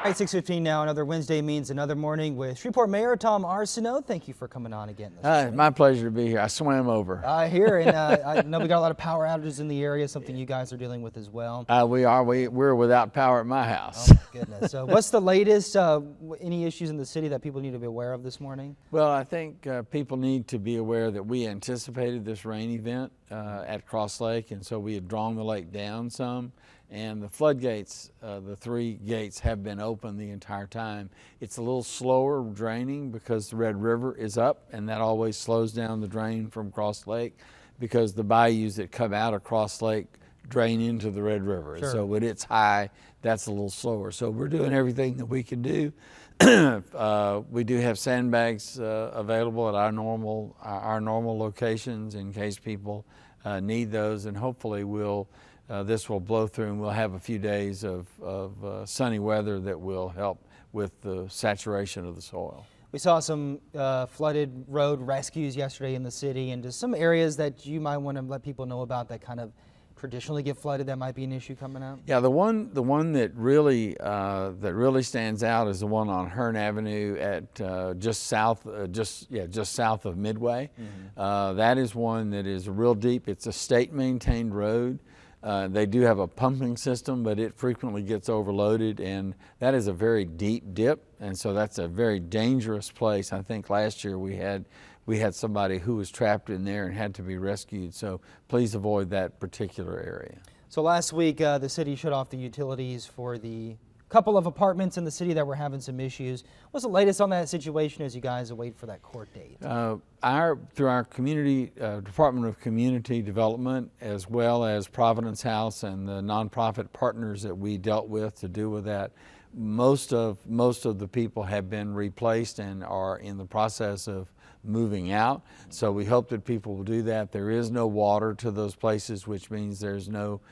All right, 6:15 now. Another Wednesday means another morning with Shreveport Mayor Tom Arceneaux. Thank you for coming on again this morning. My pleasure to be here. I swam over. I hear, and I know we got a lot of power outages in the area, something you guys are dealing with as well. We are. We're without power at my house. Oh, my goodness. So what's the latest? Any issues in the city that people need to be aware of this morning? Well, I think people need to be aware that we anticipated this rain event at Cross Lake, and so we had drawn the lake down some. And the floodgates, the 3 gates, have been open the entire time. It's a little slower draining because the Red River is up, and that always slows down the drain from Cross Lake because the bayous that come out of Cross Lake drain into the Red River. Sure. So when it's high, that's a little slower. So we're doing everything that we can do. We do have sandbags available at our normal locations in case people need those, and hopefully this will blow through and we'll have a few days of sunny weather that will help with the saturation of the soil. We saw some flooded road rescues yesterday in the city, and just some areas that you might want to let people know about that kind of traditionally get flooded that might be an issue coming up. Yeah, the one that really stands out is the one on Hearn Avenue at just south of Midway. Mm-hmm. That is one that is real deep. It's a state maintained road. They do have a pumping system, but it frequently gets overloaded, and that is a very deep dip, and so that's a very dangerous place. I think last year we had somebody who was trapped in there and had to be rescued, so please avoid that particular area. So last week the city shut off the utilities for the couple of apartments in the city that were having some issues. What's the latest on that situation as you guys await for that court date? Through our community Department of Community Development, as well as Providence House and the nonprofit partners that we dealt with to do with that, most of the people have been replaced and are in the process of moving out. So we hope that people will do that. There is no water to those places, which means there's no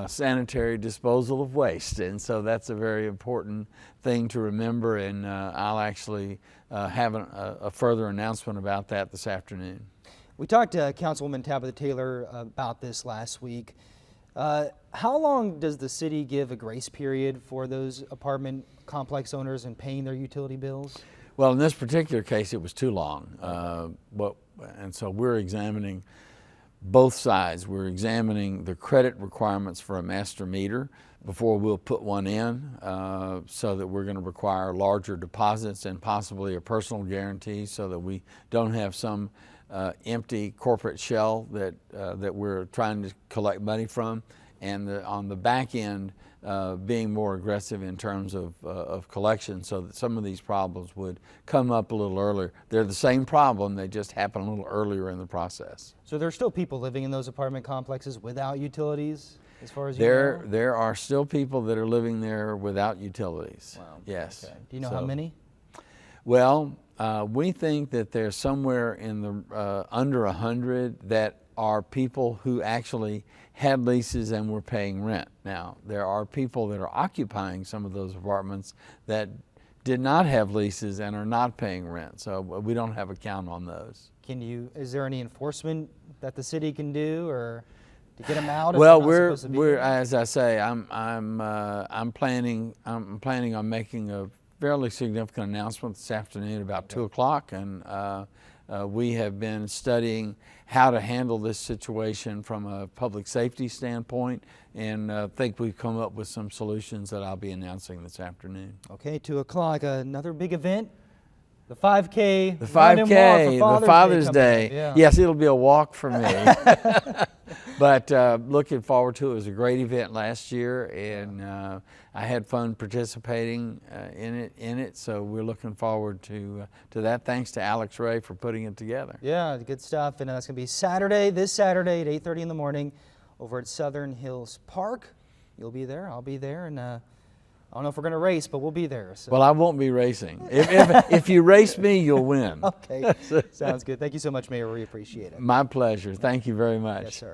sanitary disposal of waste, and so that's a very important thing to remember, and I'll actually have a further announcement about that this afternoon. We talked to Councilwoman Tabitha Taylor about this last week. How long does the city give a grace period for those apartment complex owners in paying their utility bills? Well, in this particular case, it was too long, and so we're examining both sides. We're examining the credit requirements for a master meter before we'll put one in, so that we're going to require larger deposits and possibly a personal guarantee so that we don't have some empty corporate shell that we're trying to collect money from, and on the back end being more aggressive in terms of collection so that some of these problems would come up a little earlier. They're the same problem, they just happen a little earlier in the process. So there's still people living in those apartment complexes without utilities, as far as you know? There are still people that are living there without utilities. Wow. Yes. Okay. Do you know how many? Well, we think that there's somewhere in the under 100 that are people who actually had leases and were paying rent. Now, there are people that are occupying some of those apartments that did not have leases and are not paying rent, so we don't have a count on those. Is there any enforcement that the city can do, or to get them out? Well, we're as I say, I'm planning on making a fairly significant announcement this afternoon about 2 o'clock, and we have been studying how to handle this situation from a public safety standpoint, and think we've come up with some solutions that I'll be announcing this afternoon. Okay, 2 o'clock, another big event. The 5K. The 5K, the Father's Day. Yeah. Yes, it'll be a walk for me. But looking forward to it. It was a great event last year, and I had fun participating in it. So we're looking forward to that. Thanks to Alex Ray for putting it together. Yeah, good stuff. And that's going to be this Saturday at 8:30 in the morning over at Southern Hills Park. You'll be there. I'll be there, and I don't know if we're going to race, but we'll be there. So. Well, I won't be racing. If you race me, you'll win. Okay, sounds good. Thank you so much, Mayor. We appreciate it. My pleasure. Thank you very much. Yes, sir.